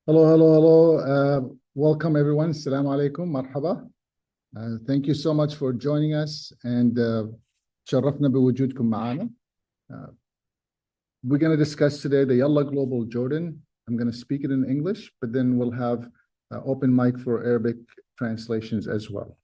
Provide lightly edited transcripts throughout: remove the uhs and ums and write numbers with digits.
Hello, hello, hello. Welcome everyone. Assalamu alaikum. Marhaba. Thank you so much for joining us and شرفنا بوجودكم معنا. We're going to discuss today the Yallah Global Jordan. I'm going to speak it in English, but then we'll have open mic for Arabic translations as well.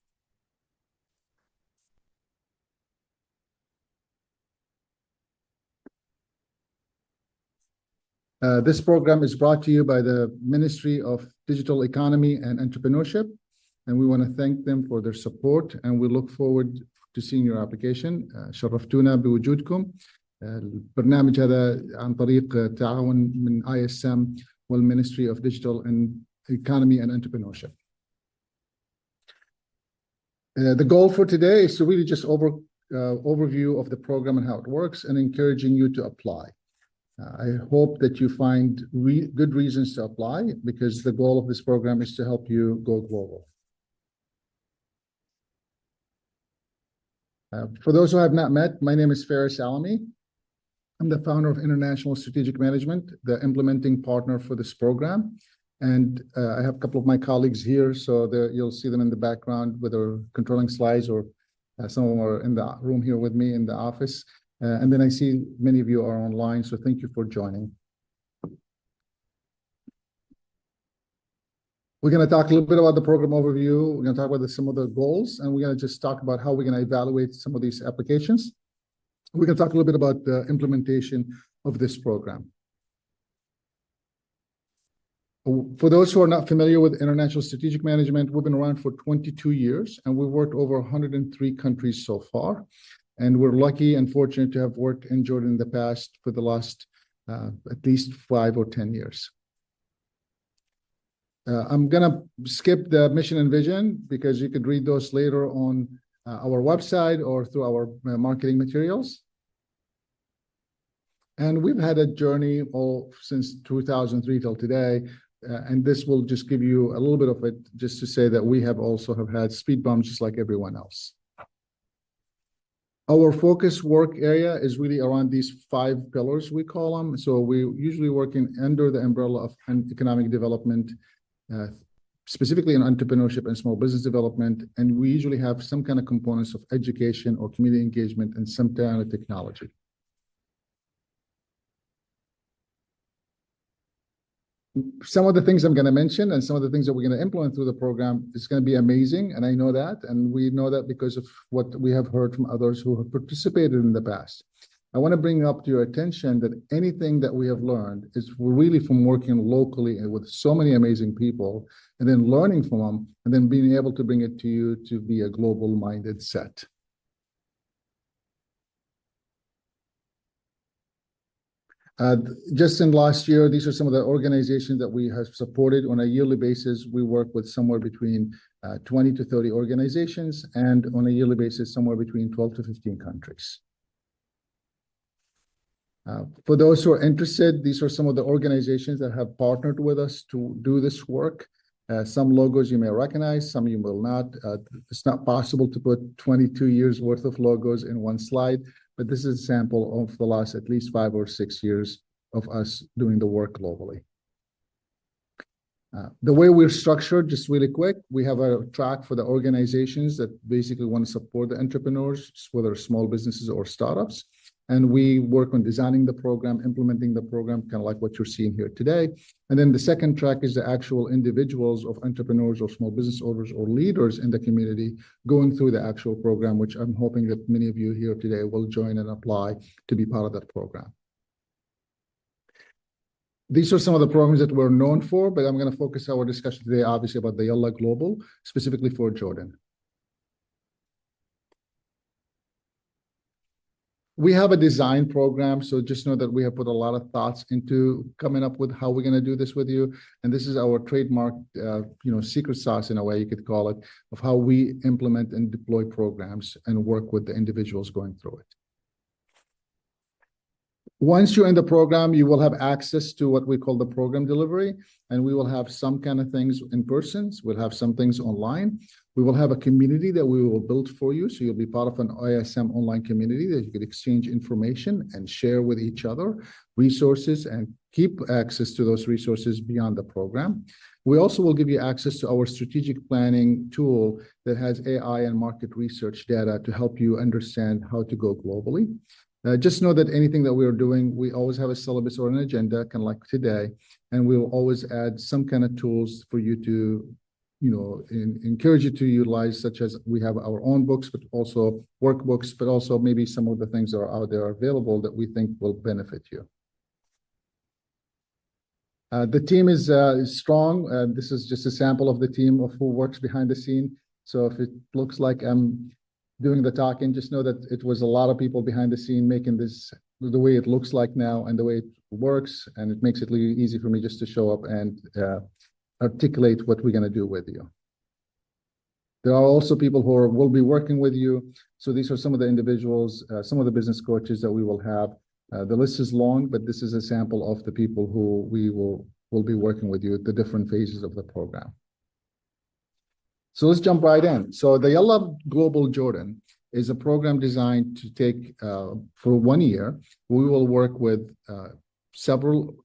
This program is brought to you by the Ministry of Digital Economy and Entrepreneurship, and we want to thank them for their support, and we look forward to seeing your application. شرفتونا بوجودكم. البرنامج هذا عن طريق تعاون من ISM والMinistry of Digital and Economy and Entrepreneurship. The goal for today is to really just overview of the program and how it works and encouraging you to apply. I hope that you find good reasons to apply, because the goal of this program is to help you go global. For those who I have not met, my name is Faris Alami. I'm the founder of International Strategic Management, the implementing partner for this program. And I have a couple of my colleagues here, so you'll see them in the background, whether controlling slides or some of them are in the room here with me in the office. And then I see many of you are online, so thank you for joining. We're going to talk a little bit about the program overview. We're going to talk about some of the goals, and we're going to just talk about how we're going to evaluate some of these applications. We're going to talk a little bit about the implementation of this program. For those who are not familiar with International Strategic Management, we've been around for 22 years, and we've worked over 103 countries so far. And we're lucky and fortunate to have worked in Jordan in the past for the last at least 5 or 10 years. I'm going to skip the mission and vision, because you could read those later on our website or through our marketing materials. And we've had a journey all since 2003 till today. And this will just give you a little bit of it, just to say that we have also had speed bumps just like everyone else. Our focus work area is really around these 5 pillars, we call them. So we usually working under the umbrella of economic development, specifically in entrepreneurship and small business development. And we usually have some kind of components of education or community engagement and some kind of technology. Some of the things I'm going to mention and some of the things that we're going to implement through the program is going to be amazing. And I know that. And we know that because of what we have heard from others who have participated in the past. I want to bring up to your attention that anything that we have learned is really from working locally and with so many amazing people, and then learning from them, and then being able to bring it to you to be a global-minded set. Just in last year, these are some of the organizations that we have supported on a yearly basis. We work with somewhere between 20 to 30 organizations, and on a yearly basis, somewhere between 12 to 15 countries. For those who are interested, these are some of the organizations that have partnered with us to do this work. Some logos you may recognize, some you will not. It's not possible to put 22 years worth of logos in one slide, but this is a sample of the last at least 5 or 6 years of us doing the work globally. The way we're structured, just really quick, we have a track for the organizations that basically want to support the entrepreneurs, whether small businesses or startups. And we work on designing the program, implementing the program, kind of like what you're seeing here today. And then the second track is the actual individuals of entrepreneurs or small business owners or leaders in the community going through the actual program, which I'm hoping that many of you here today will join and apply to be part of that program. These are some of the programs that we're known for, but I'm going to focus our discussion today, obviously, about the Yallah Global, specifically for Jordan. We have a design program, so just know that we have put a lot of thoughts into coming up with how we're going to do this with you. And this is our trademark, secret sauce in a way you could call it, of how we implement and deploy programs and work with the individuals going through it. Once you're in the program, you will have access to what we call the program delivery, and we will have some kind of things in person. We'll have some things online. We will have a community that we will build for you, so you'll be part of an ISM online community that you can exchange information and share with each other, resources and keep access to those resources beyond the program. We also will give you access to our strategic planning tool that has AI and market research data to help you understand how to go globally. Just know that anything that we're doing, we always have a syllabus or an agenda, kind of like today, and we'll always add some kind of tools for you to, encourage you to utilize, such as we have our own books, but also workbooks, but also maybe some of the things that are out there available that we think will benefit you. The team is strong. This is just a sample of the team of who works behind the scene. So if it looks like I'm doing the talking, just know that it was a lot of people behind the scene making this the way it looks like now and the way it works. And it makes it really easy for me just to show up and articulate what we're going to do with you. There are also people who will be working with you. So these are some of the individuals, some of the business coaches that we will have. The list is long, but this is a sample of the people who we will be working with you at the different phases of the program. So let's jump right in. So the Yallah Global Jordan is a program designed to take for 1 year. We will work with several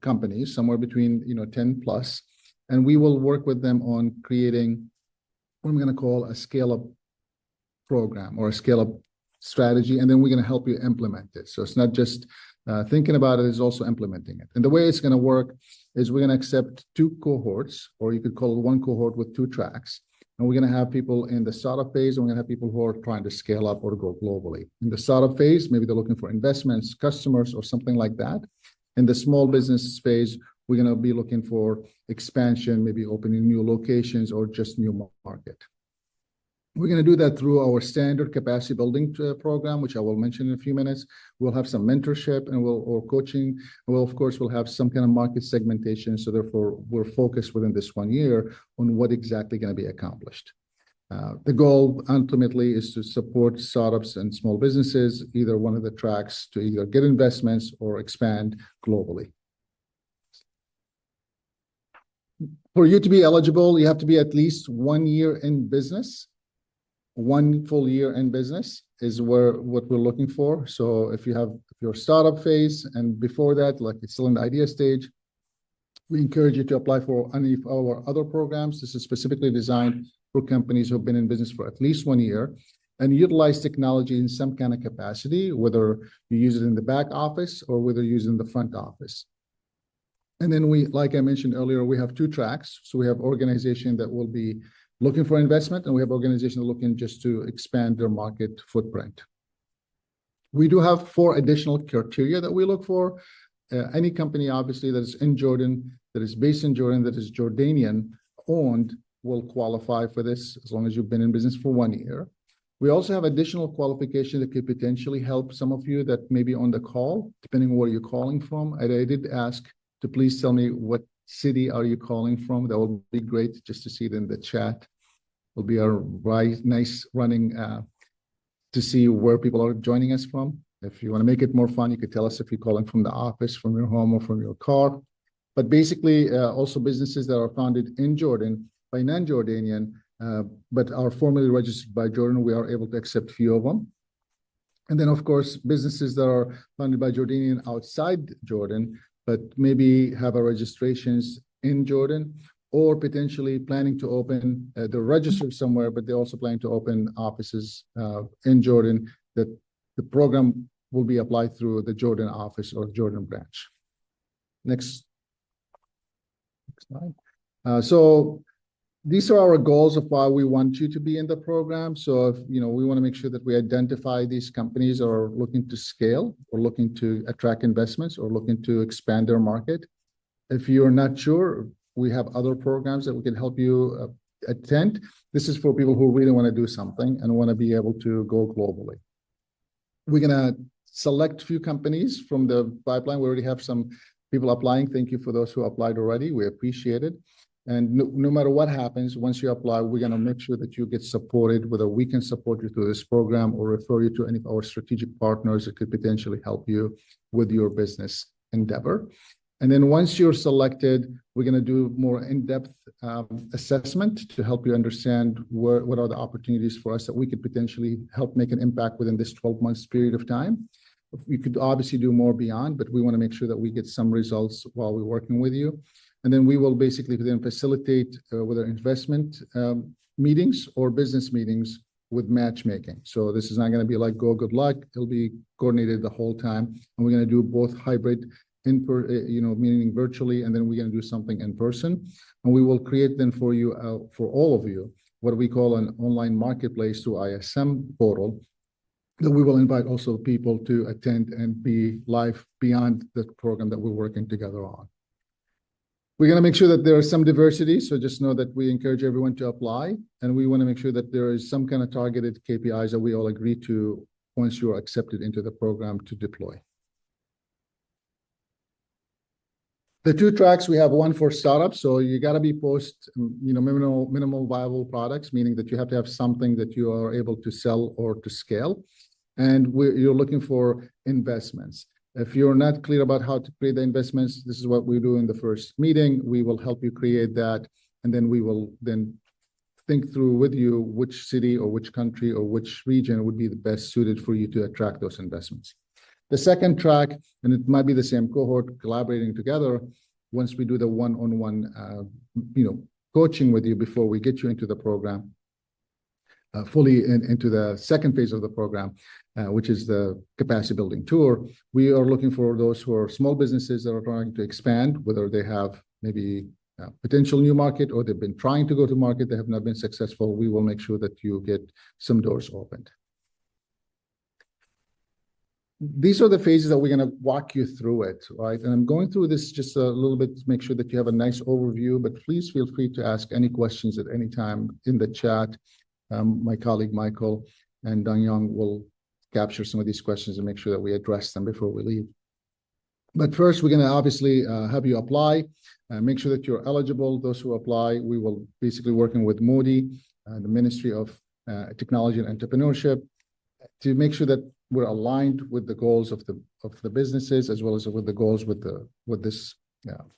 companies, somewhere between 10 plus, and we will work with them on creating what I'm going to call a scale-up program or a scale-up strategy, and then we're going to help you implement it. So it's not just thinking about it, it's also implementing it. And the way it's going to work is we're going to accept 2 cohorts, or you could call it 1 cohort with 2 tracks. And we're going to have people in the startup phase, and we're going to have people who are trying to scale up or go globally. In the startup phase, maybe they're looking for investments, customers, or something like that. In the small business phase, we're going to be looking for expansion, maybe opening new locations or just new market. We're going to do that through our standard capacity building program, which I will mention in a few minutes. We'll have some mentorship or coaching. Of course, we'll have some kind of market segmentation. So therefore, we're focused within this 1 year on what exactly going to be accomplished. The goal ultimately is to support startups and small businesses, either one of the tracks to either get investments or expand globally. For you to be eligible, you have to be at least 1 year in business. 1 full year in business is what we're looking for. So if your startup phase and before that, like it's still in the idea stage, we encourage you to apply for any of our other programs. This is specifically designed for companies who have been in business for at least 1 year and utilize technology in some kind of capacity, whether you use it in the back office or whether you use it in the front office. And then like I mentioned earlier, we have 2 tracks. So we have organization that will be looking for investment, and we have organizations looking just to expand their market footprint. We do have 4 additional criteria that we look for. Any company, obviously, that is in Jordan, that is based in Jordan, that is Jordanian owned will qualify for this as long as you've been in business for 1 year. We also have additional qualification that could potentially help some of you that may be on the call, depending on where you're calling from. I did ask to please tell me what city are you calling from. That would be great just to see it in the chat. Will be a nice running to see where people are joining us from. If you want to make it more fun, you could tell us if you're calling from the office, from your home, or from your car. But basically, also businesses that are founded in Jordan by non-Jordanian, but are formally registered by Jordan, we are able to accept few of them. And then, of course, businesses that are founded by Jordanian outside Jordan, but maybe have a registrations in Jordan, or potentially planning to open, they're registered somewhere, but they're also planning to open offices in Jordan, that the program will be applied through the Jordan office or Jordan branch. Next slide. So these are our goals of why we want you to be in the program. So if, we want to make sure that we identify these companies that are looking to scale or looking to attract investments or looking to expand their market. If you're not sure, we have other programs that we can help you attend. This is for people who really want to do something and want to be able to go globally. We're going to select a few companies from the pipeline. We already have some people applying. Thank you for those who applied already. We appreciate it. And no matter what happens, once you apply, we're going to make sure that you get supported, whether we can support you through this program or refer you to any of our strategic partners that could potentially help you with your business endeavor. And then once you're selected, we're going to do more in-depth assessment to help you understand what are the opportunities for us that we could potentially help make an impact within this 12 months period of time. We could obviously do more beyond, but we want to make sure that we get some results while we're working with you. And then we will basically then facilitate whether investment meetings or business meetings with matchmaking. So this is not going to be like go, good luck. It'll be coordinated the whole time. And we're going to do both hybrid, meaning virtually, and then we're going to do something in person. And we will create then for you, for all of you, what we call an online marketplace through ISM portal, that we will invite also people to attend and be live beyond the program that we're working together on. We're going to make sure that there is some diversity, so just know that we encourage everyone to apply, and we want to make sure that there is some kind of targeted KPIs that we all agree to once you are accepted into the program to deploy. The two tracks, we have one for startups, so you got to be minimal viable products, meaning that you have to have something that you are able to sell or to scale, and you're looking for investments. If you're not clear about how to create the investments, this is what we do in the first meeting. We will help you create that, and then we will then think through with you which city or which country or which region would be the best suited for you to attract those investments. The second track, and it might be the same cohort collaborating together, once we do the one-on-one coaching with you before we get you into the program, fully into the second phase of the program, which is the capacity building tour. We are looking for those who are small businesses that are trying to expand, whether they have maybe a potential new market or they've been trying to go to market, they have not been successful. We will make sure that you get some doors opened. These are the phases that we're going to walk you through it, right? And I'm going through this just a little bit to make sure that you have a nice overview, but please feel free to ask any questions at any time in the chat. My colleague Michael and Danyang will capture some of these questions and make sure that we address them before we leave. But first, we're going to obviously have you apply, make sure that you're eligible. Those who apply, we will basically working with Modi, the Ministry of Technology and Entrepreneurship, to make sure that we're aligned with the goals of the businesses as well as with the goals with this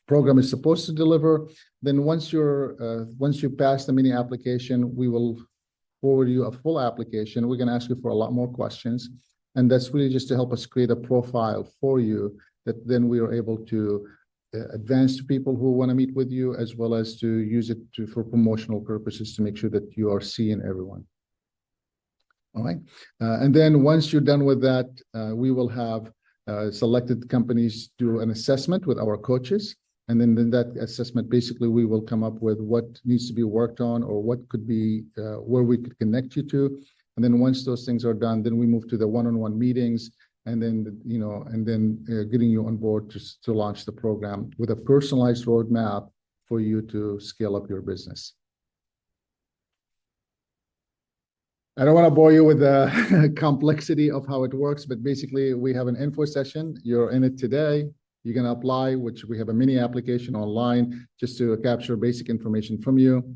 program is supposed to deliver. Then once you pass the mini application, we will forward you a full application. We're going to ask you for a lot more questions, and that's really just to help us create a profile for you that then we are able to advance to people who want to meet with you, as well as to use it for promotional purposes to make sure that you are seeing everyone. All right. And then once you're done with that, we will have selected companies do an assessment with our coaches. And then that assessment, basically, we will come up with what needs to be worked on or what could be where we could connect you to. And then once those things are done, then we move to the one-on-one meetings, and then getting you on board to launch the program with a personalized roadmap for you to scale up your business. I don't want to bore you with the complexity of how it works, but basically we have an info session. You're in it today. You're going to apply, which we have a mini application online just to capture basic information from you.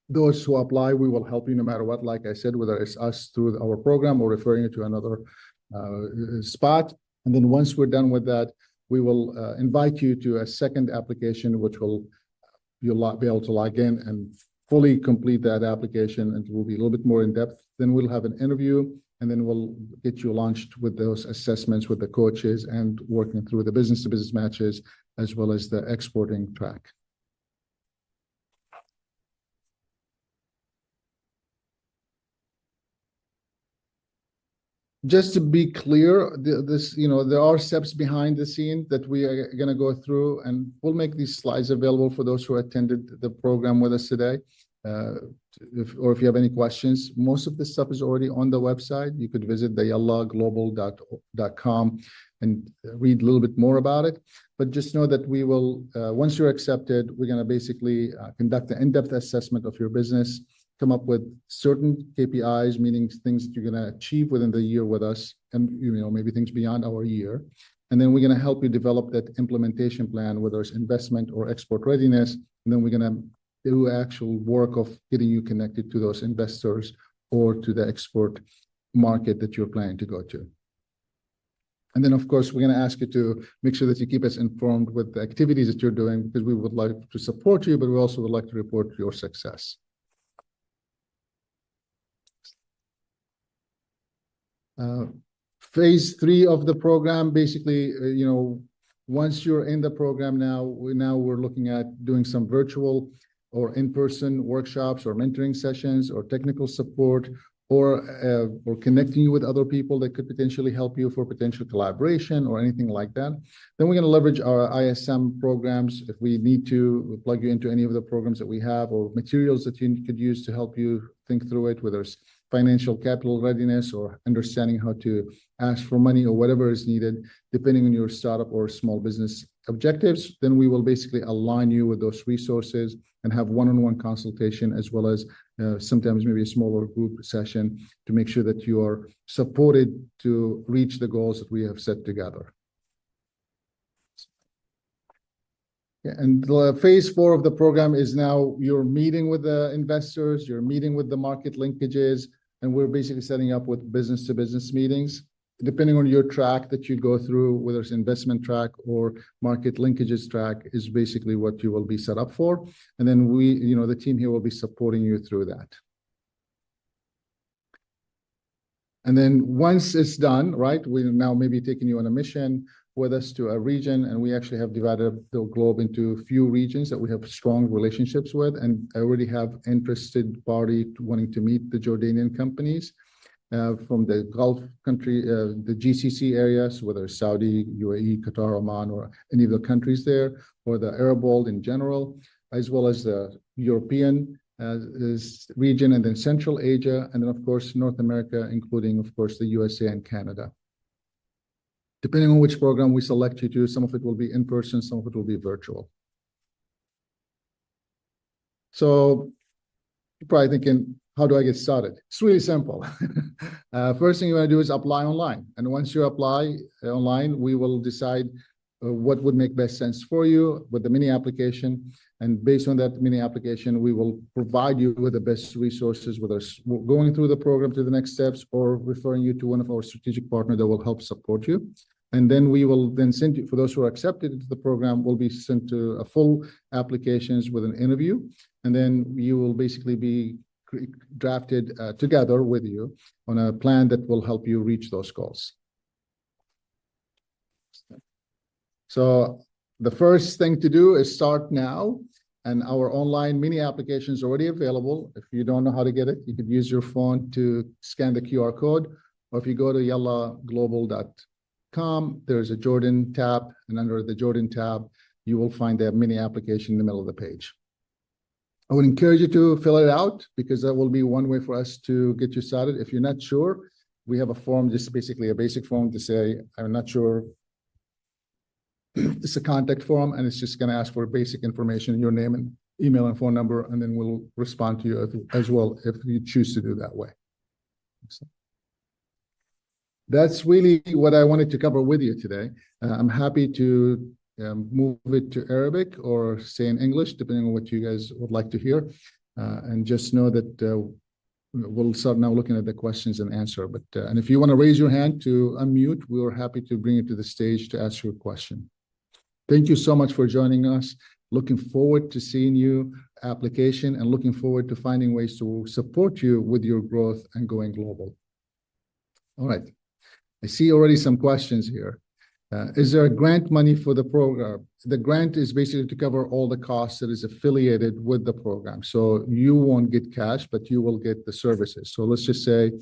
Those who apply, we will help you no matter what, like I said, whether it's us through our program or referring you to another spot. And then once we're done with that, we will invite you to a second application, which you'll be able to log in and fully complete that application, and it will be a little bit more in depth. Then we'll have an interview, and then we'll get you launched with those assessments with the coaches and working through the business-to-business matches, as well as the exporting track. Just to be clear, there are steps behind the scene that we are going to go through, and we'll make these slides available for those who attended the program with us today. If you have any questions, most of this stuff is already on the website. You could visit the yallahglobal.com and read a little bit more about it. But just know that we will, once you're accepted, we're going to basically conduct an in-depth assessment of your business, come up with certain KPIs, meaning things that you're going to achieve within the year with us, and maybe things beyond our year. And then we're going to help you develop that implementation plan, whether it's investment or export readiness. And then we're going to do actual work of getting you connected to those investors or to the export market that you're planning to go to. And then, of course, we're going to ask you to make sure that you keep us informed with the activities that you're doing, because we would like to support you, but we also would like to report your success. Phase 3 of the program, basically, once you're in the program now, we're looking at doing some virtual or in-person workshops or mentoring sessions or technical support or connecting you with other people that could potentially help you for potential collaboration or anything like that. Then we're going to leverage our ISM programs if we need to plug you into any of the programs that we have or materials that you could use to help you think through it, whether it's financial capital readiness or understanding how to ask for money or whatever is needed, depending on your startup or small business objectives. Then we will basically align you with those resources and have one-on-one consultation, as well as sometimes maybe a smaller group session to make sure that you are supported to reach the goals that we have set together. And phase 4 of the program is now you're meeting with the investors, you're meeting with the market linkages, and we're basically setting up with business-to-business meetings. Depending on your track that you go through, whether it's investment track or market linkages track, is basically what you will be set up for. And then the team here will be supporting you through that. And then once it's done, right, we're now maybe taking you on a mission with us to a region, and we actually have divided the globe into a few regions that we have strong relationships with, and I already have interested party wanting to meet the Jordanian companies from the Gulf country, the GCC areas, whether it's Saudi, UAE, Qatar, Oman, or any of the countries there, or the Arab world in general, as well as the European region, and then Central Asia, and then of course North America, including of course the USA and Canada. Depending on which program we select you to, some of it will be in person, some of it will be virtual. So you're probably thinking, how do I get started? It's really simple. First thing you want to do is apply online. And once you apply online, we will decide what would make best sense for you with the mini application. And based on that mini application, we will provide you with the best resources, whether it's going through the program to the next steps or referring you to one of our strategic partners that will help support you. And then we will then send you, for those who are accepted into the program, will be sent to a full applications with an interview. And then you will basically be drafted together with you on a plan that will help you reach those goals. So the first thing to do is start now, and our online mini application is already available. If you don't know how to get it, you could use your phone to scan the QR code, or if you go to yallahglobal.com, there's a Jordan tab, and under the Jordan tab, you will find the mini application in the middle of the page. I would encourage you to fill it out, because that will be one way for us to get you started. If you're not sure, we have a form, just basically a basic form to say, I'm not sure. It's a contact form, and it's just going to ask for basic information, your name and email and phone number, and then we'll respond to you as well if you choose to do that way. So that's really what I wanted to cover with you today. I'm happy to move it to Arabic or say in English, depending on what you guys would like to hear. And just know that we'll start now looking at the questions and answer. But and if you want to raise your hand to unmute, we are happy to bring you to the stage to ask your question. Thank you so much for joining us. Looking forward to seeing you application, and looking forward to finding ways to support you with your growth and going global. All right. I see already some questions here. Is there a grant money for the program? The grant is basically to cover all the costs that is affiliated with the program. So you won't get cash, but you will get the services. So let's just say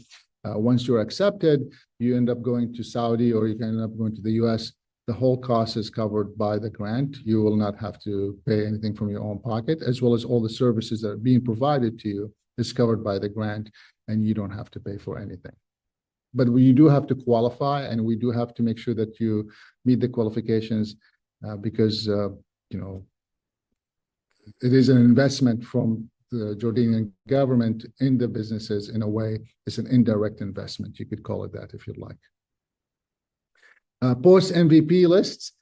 once you're accepted, you end up going to Saudi, or you can end up going to the US. The whole cost is covered by the grant. You will not have to pay anything from your own pocket, as well as all the services that are being provided to you is covered by the grant, and you don't have to pay for anything. But you do have to qualify, and we do have to make sure that you meet the qualifications because, it is an investment from the Jordanian government in the businesses. In a way, it's an indirect investment. You could call it that if you'd like. Post MVP lists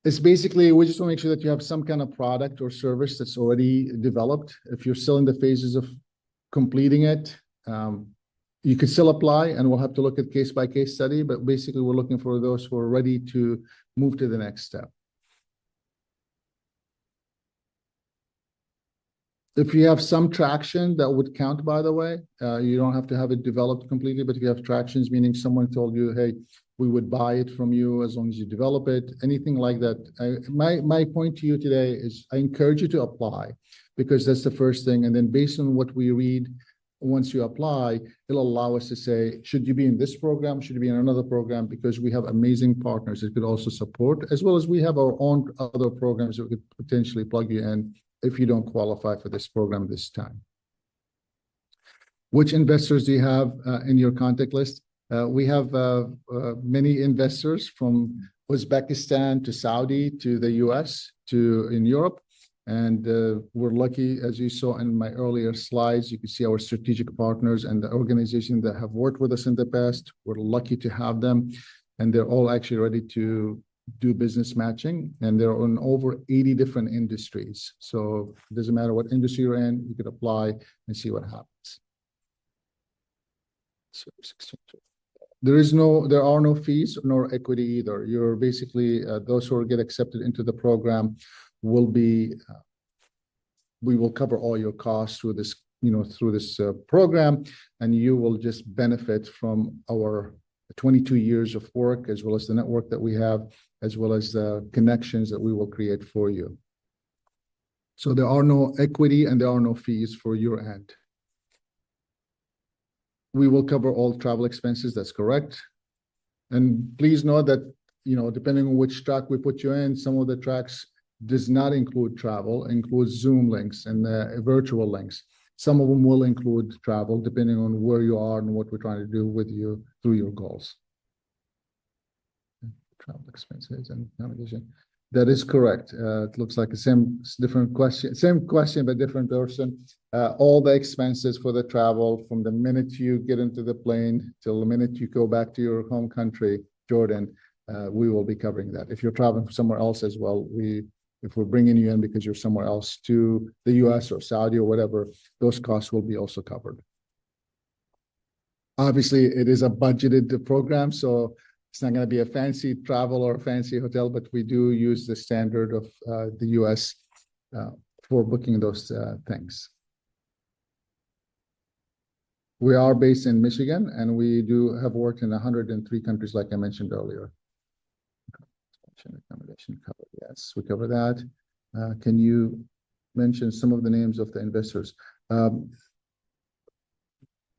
is basically, we just want to make sure that you have some kind of product or service that's already developed. If you're still in the phases of completing it, you could still apply, and we'll have to look at case-by-case study, but basically we're looking for those who are ready to move to the next step. If you have some traction, that would count, by the way. You don't have to have it developed completely, but if you have tractions, meaning someone told you, hey, we would buy it from you as long as you develop it, anything like that. My point to you today is I encourage you to apply, because that's the first thing. And then based on what we read, once you apply, it'll allow us to say, should you be in this program? Should you be in another program? Because we have amazing partners that could also support, as well as we have our own other programs that we could potentially plug you in if you don't qualify for this program this time. Which investors do you have in your contact list? We have many investors from Uzbekistan to Saudi to the US to in Europe. And we're lucky, as you saw in my earlier slides, you can see our strategic partners and the organizations that have worked with us in the past. We're lucky to have them, and they're all actually ready to do business matching, and they're in over 80 different industries. So it doesn't matter what industry you're in, you could apply and see what happens. So there are no fees nor equity either. You're basically those who get accepted into the program will be, we will cover all your costs through this, through this program, and you will just benefit from our 22 years of work, as well as the network that we have, as well as the connections that we will create for you. So there are no equity and there are no fees for your end. We will cover all travel expenses, that's correct. And please know that, depending on which track we put you in, some of the tracks does not include travel, includes Zoom links and virtual links. Some of them will include travel, depending on where you are and what we're trying to do with you through your goals. Travel expenses and accommodation. That is correct. It looks like the same question, but different person. All the expenses for the travel from the minute you get into the plane till the minute you go back to your home country, Jordan, we will be covering that. If you're traveling somewhere else as well, if we're bringing you in because you're somewhere else to the US or Saudi or whatever, those costs will be also covered. Obviously, it is a budgeted program, so it's not going to be a fancy travel or a fancy hotel, but we do use the standard of the US for booking those things. We are based in Michigan, and we do have worked in 103 countries, like I mentioned earlier. Accommodation covered. Yes, we cover that. Can you mention some of the names of the investors?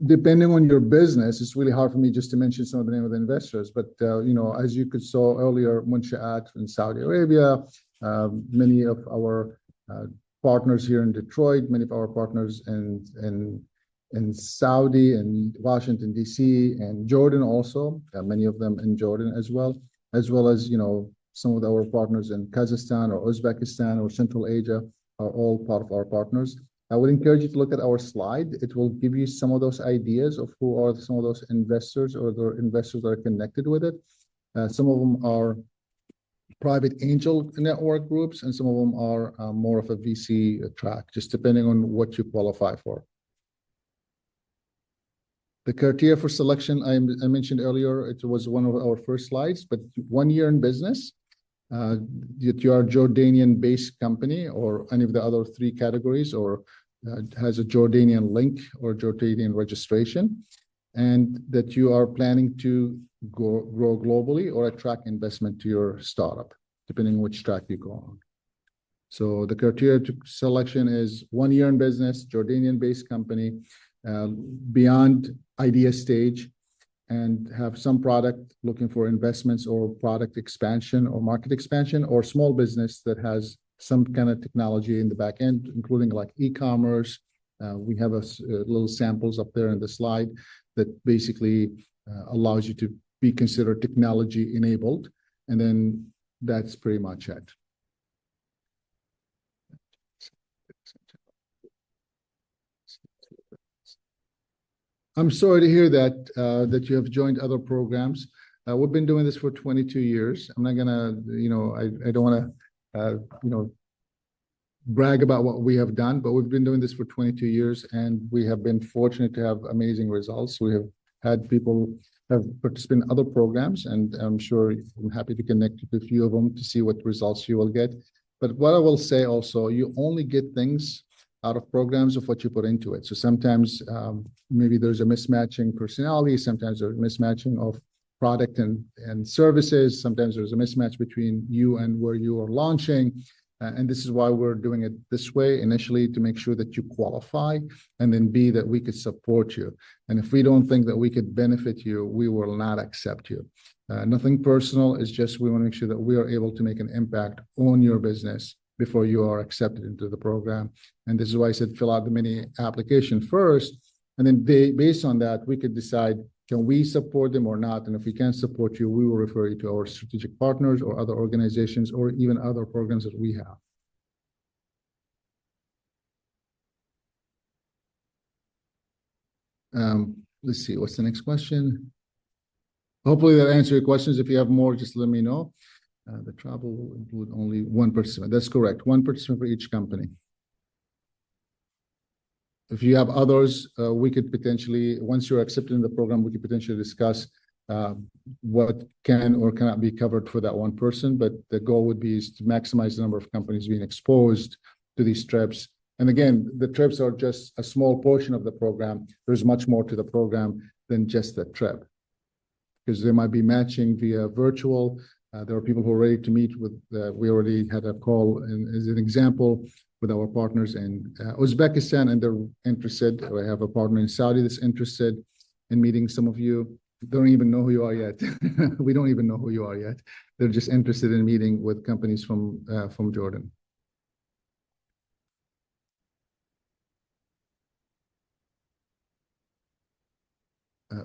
Depending on your business, it's really hard for me just to mention some of the name of the investors. But as you could saw earlier, Munshaat in Saudi Arabia, many of our partners here in Detroit, many of our partners in Saudi and Washington D.C. and Jordan also, many of them in Jordan as well as some of our partners in Kazakhstan or Uzbekistan or Central Asia are all part of our partners. I would encourage you to look at our slide. It will give you some of those ideas of who are some of those investors or the investors that are connected with it. Some of them are private angel network groups, and some of them are more of a VC track, just depending on what you qualify for. The criteria for selection, I mentioned earlier, it was one of our first slides, but 1 year in business, that you are a Jordanian-based company or any of the other three categories, or has a Jordanian link or Jordanian registration, and that you are planning to grow globally or attract investment to your startup, depending on which track you go on. So the criteria to selection is 1 year in business, Jordanian-based company, beyond idea stage, and have some product looking for investments or product expansion or market expansion, or small business that has some kind of technology in the back end, including like e-commerce. We have a little samples up there in the slide that basically allows you to be considered technology enabled. And then that's pretty much it. I'm sorry to hear that that you have joined other programs. We've been doing this for 22 years. I'm not gonna, I don't want to, brag about what we have done, but we've been doing this for 22 years, and we have been fortunate to have amazing results. We have had people have participated in other programs, and I'm sure I'm happy to connect with a few of them to see what results you will get. But what I will say also, you only get things out of programs of what you put into it. So sometimes maybe there's a mismatching personality, sometimes there's a mismatching of product and services, sometimes there's a mismatch between you and where you are launching. And this is why we're doing it this way initially, to make sure that you qualify, and then B, that we could support you. And if we don't think that we could benefit you, we will not accept you. Nothing personal, it's just we want to make sure that we are able to make an impact on your business before you are accepted into the program. And this is why I said fill out the mini application first, and then based on that, we could decide, can we support them or not? And if we can't support you, we will refer you to our strategic partners or other organizations or even other programs that we have. Let's see, what's the next question? Hopefully that answers your questions. If you have more, just let me know. The travel will include only one participant. That's correct, one participant for each company. If you have others, we could potentially, once you're accepted in the program, we could potentially discuss what can or cannot be covered for that one person. But the goal would be is to maximize the number of companies being exposed to these trips. And again, the trips are just a small portion of the program. There's much more to the program than just the trip, because there might be matching via virtual. There are people who are ready to meet with, we already had a call, and as an example, with our partners in Uzbekistan, and they're interested. We have a partner in Saudi that's interested in meeting some of you. Don't even know who you are yet. We don't even know who you are yet. They're just interested in meeting with companies from Jordan.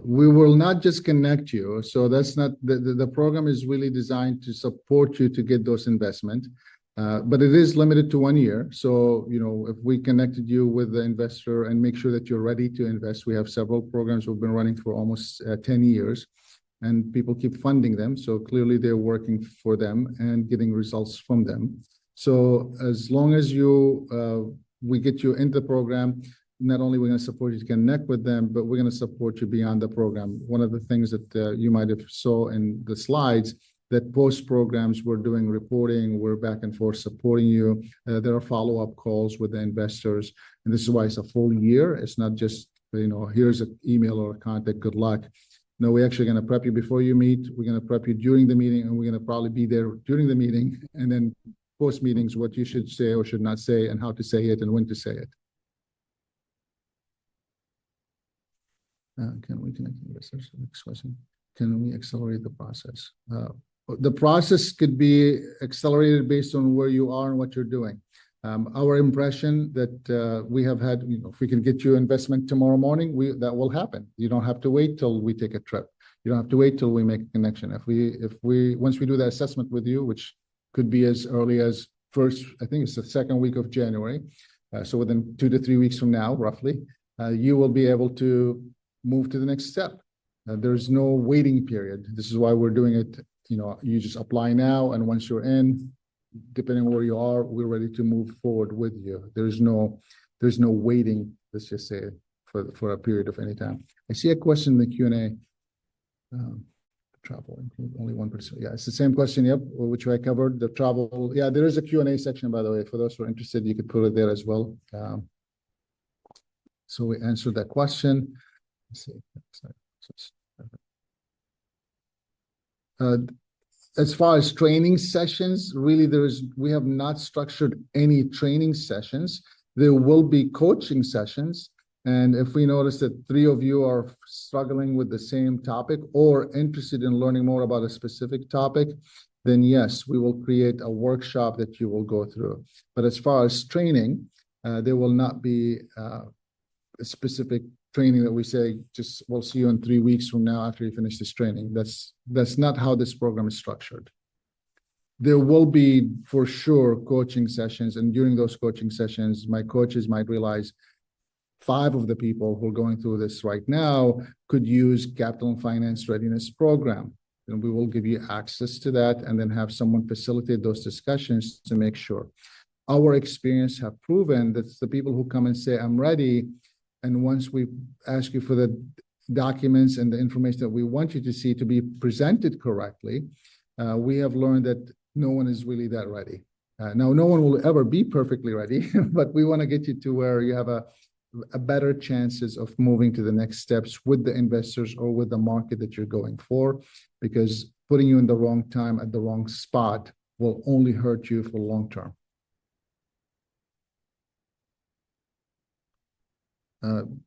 We will not just connect you. So that's not, the program is really designed to support you to get those investment. But it is limited to 1 year. So, if we connected you with the investor and make sure that you're ready to invest, we have several programs we've been running for almost 10 years, and people keep funding them. So clearly they're working for them and getting results from them. So as long as we get you into the program, not only we're going to support you to connect with them, but we're going to support you beyond the program. One of the things that you might have saw in the slides, that post programs, we're doing reporting, we're back and forth supporting you. There are follow-up calls with the investors. And this is why it's a full year. It's not just, here's an email or a contact, good luck. No, we're actually going to prep you before you meet. We're going to prep you during the meeting, and we're going to probably be there during the meeting. And then post meetings, what you should say or should not say, and how to say it and when to say it. Can we connect investors? Next question. Can we accelerate the process? The process could be accelerated based on where you are and what you're doing. Our impression that we have had, if we can get you investment tomorrow morning, that will happen. You don't have to wait till we take a trip. You don't have to wait till we make a connection. Once we do the assessment with you, which could be as early as I think it's the second week of January. So within 2 to 3 weeks from now, roughly, you will be able to move to the next step. There's no waiting period. This is why we're doing it. You just apply now, and once you're in, depending on where you are, we're ready to move forward with you. There's no waiting, let's just say, for a period of any time. I see a question in the Q&A. Travel include only 1%. Yeah, it's the same question, yep, which I covered. The travel, yeah, there is a Q&A section, by the way. For those who are interested, you could put it there as well. So we answered that question. Let's see. As far as training sessions, really, we have not structured any training sessions. There will be coaching sessions. And if we notice that 3 of you are struggling with the same topic or interested in learning more about a specific topic, then yes, we will create a workshop that you will go through. But as far as training, there will not be a specific training that we say, we'll see you in 3 weeks from now after you finish this training. That's not how this program is structured. There will be, for sure, coaching sessions. And during those coaching sessions, my coaches might realize 5 of the people who are going through this right now could use capital and finance readiness program. And we will give you access to that, and then have someone facilitate those discussions to make sure. Our experience have proven that the people who come and say, I'm ready, and once we ask you for the documents and the information that we want you to see to be presented correctly, we have learned that no one is really that ready. Now, no one will ever be perfectly ready, but we want to get you to where you have a better chances of moving to the next steps with the investors or with the market that you're going for, because putting you in the wrong time at the wrong spot will only hurt you for long term.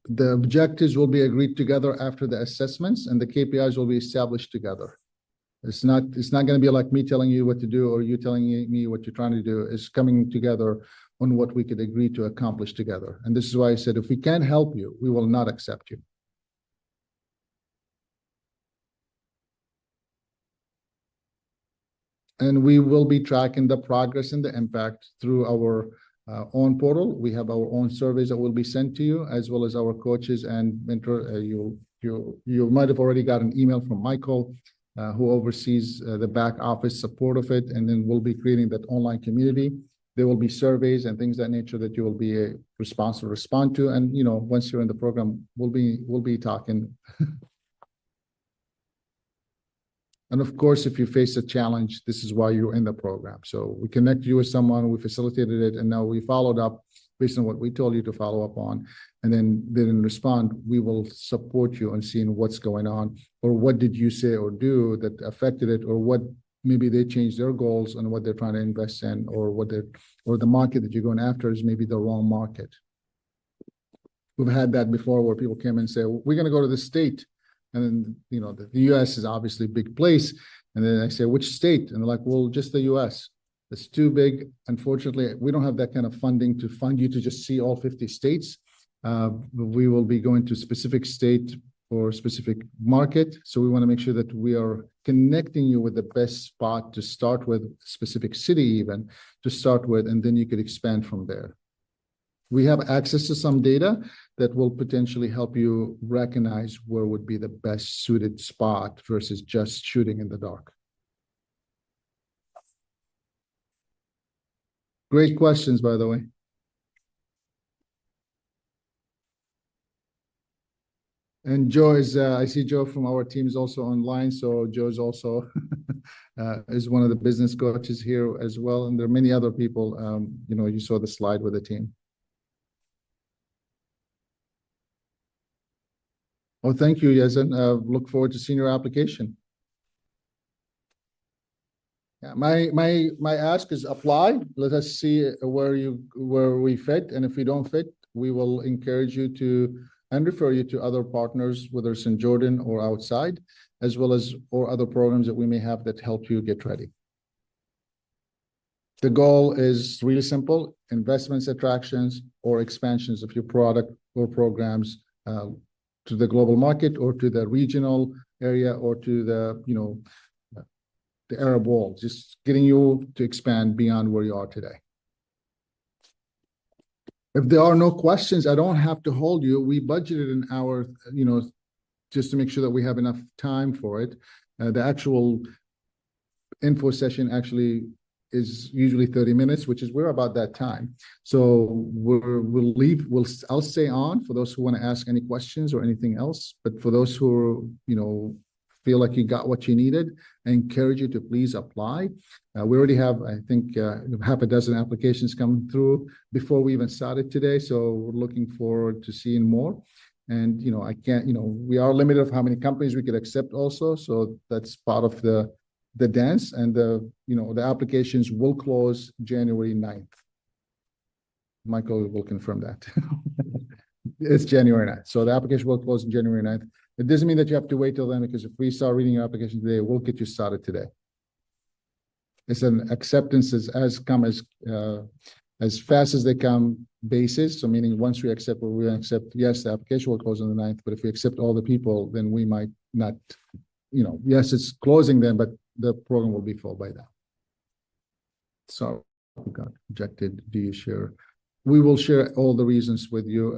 The objectives will be agreed together after the assessments, and the KPIs will be established together. It's not going to be like me telling you what to do or you telling me what you're trying to do. It's coming together on what we could agree to accomplish together. And this is why I said, if we can't help you, we will not accept you. And we will be tracking the progress and the impact through our own portal. We have our own surveys that will be sent to you, as well as our coaches and mentor. You might have already got an email from Michael, who oversees the back office support of it, and then we'll be creating that online community. There will be surveys and things of that nature that you will be responsible to respond to. And once you're in the program, we'll be talking. And of course, if you face a challenge, this is why you're in the program. So we connect you with someone, we facilitated it, and now we followed up based on what we told you to follow up on. And then in respond, we will support you in seeing what's going on, or what did you say or do that affected it, or what maybe they changed their goals and what they're trying to invest in, or the market that you're going after is maybe the wrong market. We've had that before where people came and say, we're going to go to this state. And then, the US is obviously a big place. And then I say, which state? And they're like, well, just the US. It's too big. Unfortunately, we don't have that kind of funding to fund you to just see all 50 states. We will be going to specific state or specific market. So we want to make sure that we are connecting you with the best spot to start with, specific city even to start with, and then you could expand from there. We have access to some data that will potentially help you recognize where would be the best suited spot versus just shooting in the dark. Great questions, by the way. And Joe is, I see Joe from our team is also online. So Joe is also is one of the business coaches here as well. And there are many other people, you saw the slide with the team. Oh, thank you, Yazan. Look forward to seeing your application. Yeah, my ask is apply. Let us see where we fit, and if we don't fit, we will encourage you to and refer you to other partners, whether it's in Jordan or outside, as well as or other programs that we may have that help you get ready. The goal is really simple: investments, attractions, or expansions of your product or programs to the global market or to the regional area or to the Arab world, just getting you to expand beyond where you are today. If there are no questions, I don't have to hold you. We budgeted an hour, just to make sure that we have enough time for it. The actual info session actually is usually 30 minutes, which is we're about that time. So I'll stay on for those who want to ask any questions or anything else. But for those who feel like you got what you needed, I encourage you to please apply. We already have, I think, half a dozen applications come through before we even started today. So we're looking forward to seeing more. And, we are limited of how many companies we could accept also. So that's part of the dance, and the applications will close January 9th. Michael will confirm that. It's January 9th. So the application will close on January 9th. It doesn't mean that you have to wait till then, because if we start reading your application today, we'll get you started today. It's an acceptance as fast as they come basis. So meaning once we accept what we accept, yes, the application will close on the 9th, but if we accept all the people, then we might not, yes, it's closing then, but the program will be full by then. So we got rejected. Do you share? We will share all the reasons with you.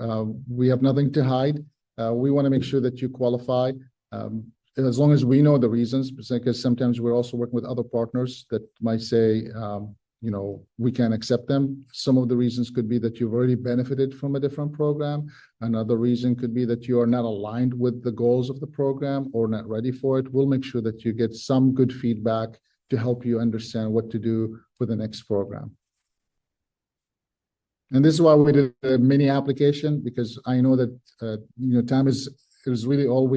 We have nothing to hide. We want to make sure that you qualify, as long as we know the reasons, because sometimes we're also working with other partners that might say, we can't accept them. Some of the reasons could be that you've already benefited from a different program. Another reason could be that you are not aligned with the goals of the program or not ready for it. We'll make sure that you get some good feedback to help you understand what to do for the next program. And this is why we did a mini application, because I know that time is really all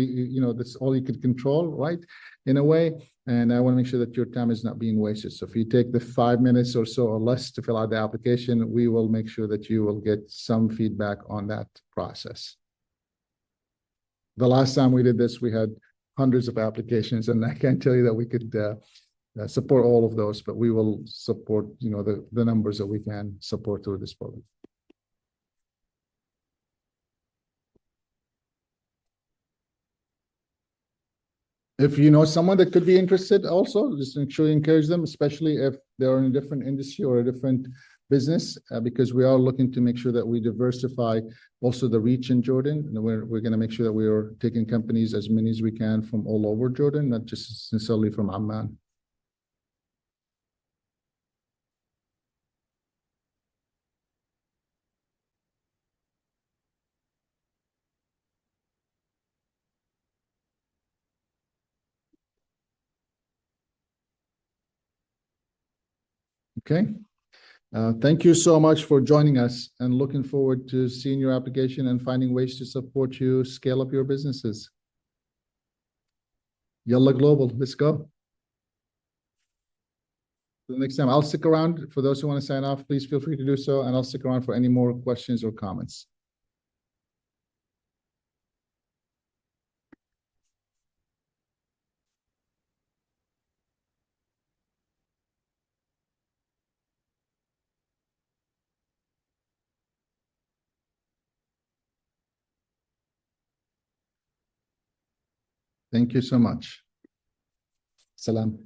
that's all you could control, right? In a way. And I want to make sure that your time is not being wasted. So if you take the 5 minutes or so or less to fill out the application, we will make sure that you will get some feedback on that process. The last time we did this, we had hundreds of applications, and I can't tell you that we could support all of those, but we will support the numbers that we can support through this program. If you know someone that could be interested, also just make sure you encourage them, especially if they're in a different industry or a different business, because we are looking to make sure that we diversify also the reach in Jordan. And we're going to make sure that we are taking companies as many as we can from all over Jordan, not just necessarily from Amman. Okay. Thank you so much for joining us, and looking forward to seeing your application and finding ways to support you scale up your businesses. Yallah Global, let's go. The next time, I'll stick around. For those who want to sign off, please feel free to do so, and I'll stick around for any more questions or comments. Thank you so much. Salam.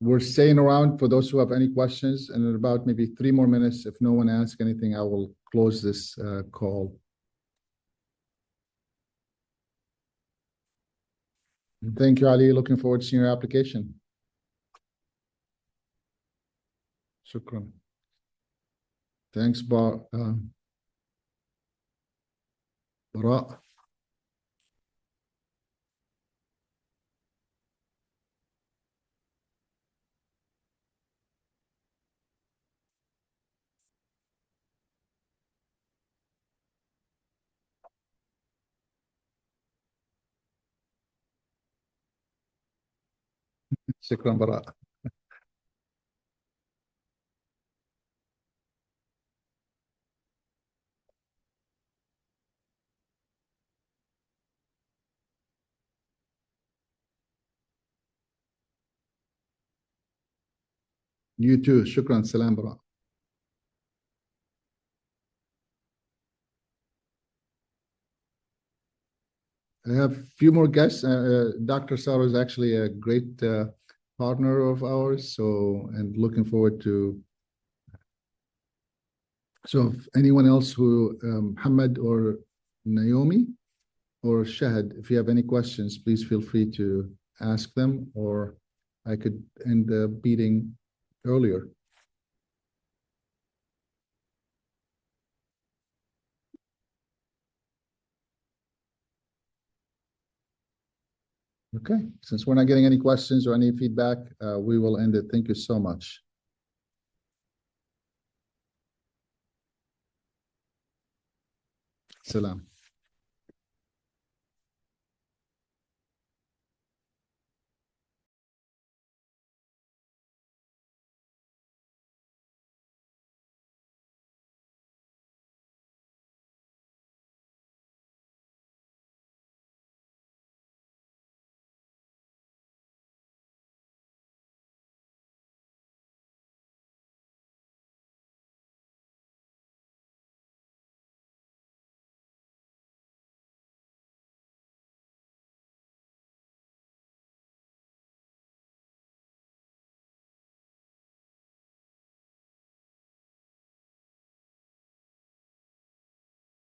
We're staying around for those who have any questions, and in about maybe 3 more minutes, if no one asks anything, I will close this call. Thank you, Ali. Looking forward to seeing your application. Shukran. Thanks, Bara. Shukran, Bara. You too. Shukran. Salam, Bara. I have a few more guests. Dr. Saro is actually a great partner of ours, and looking forward to. So if anyone else who, Muhammad or Naomi or Shahid, if you have any questions, please feel free to ask them, or I could end the meeting earlier. Okay, since we're not getting any questions or any feedback, we will end it. Thank you so much. Salam.